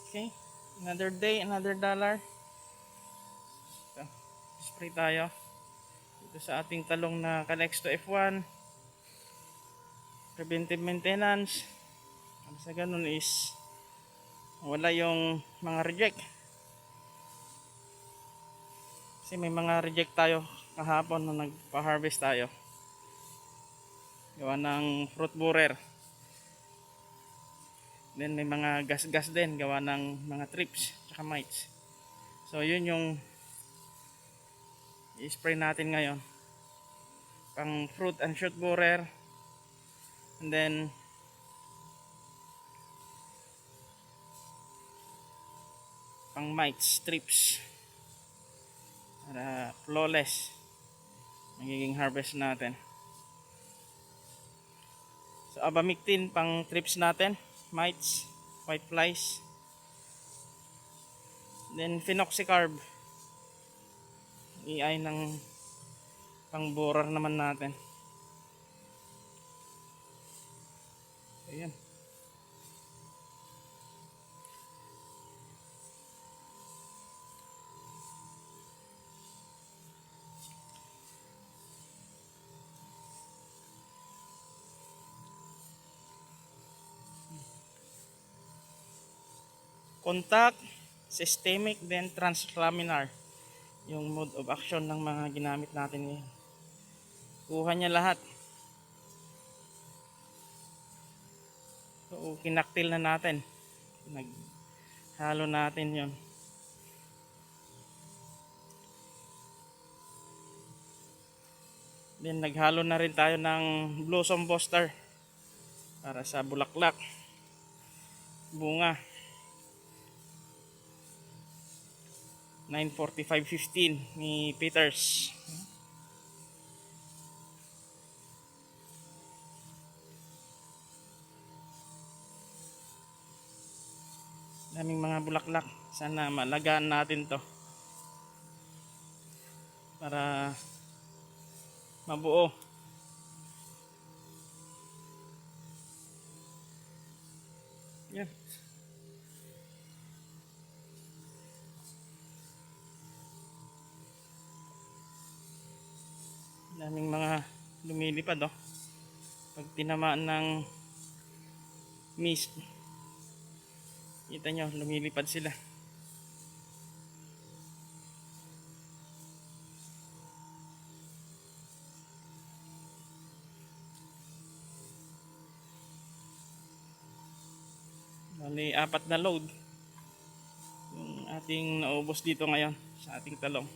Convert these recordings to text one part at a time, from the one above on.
Okay, another day, another dollar. So, spray tayo dito sa ating talong na connects to F1. Preventive maintenance. Ang sa ganun is wala yung mga reject. Kasi may mga reject tayo kahapon nung nagpa-harvest tayo. Gawa ng fruit borer. Then may mga gas-gas din gawa ng mga thrips at mites. So yun yung i-spray natin ngayon. Pang fruit and shoot borer. And then pang mites, thrips. Para flawless magiging harvest natin. So abamectin pang thrips natin, mites, white flies. Then phenoxycarb, EI ng pang borer naman natin. Ayan. Contact, systemic, then translaminar yung mode of action ng mga ginamit natin ngayon. Kuha niya lahat. So kinaktil na natin, naghalo natin yon. Then naghalo na rin tayo ng blossom booster para sa bulaklak, bunga. 945.15 ni Peters. Daming mga bulaklak. Sana malagaan natin to para mabuo. Yan. Daming mga lumilipad oh. Pag tinamaan ng mist, kita nyo lumilipad sila. Bali 4 na load yung ating naubos dito ngayon sa ating talong.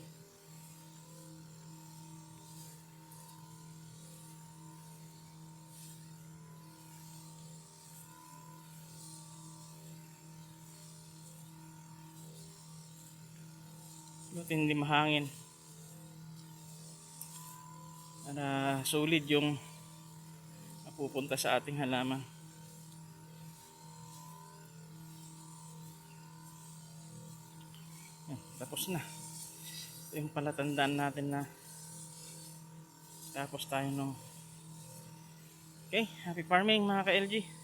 Buti hindi mahangin para solid yung mapupunta sa ating halaman. Tapos na. Ito yung palatandaan natin na tapos tayo no. Okay, happy farming mga ka-LG.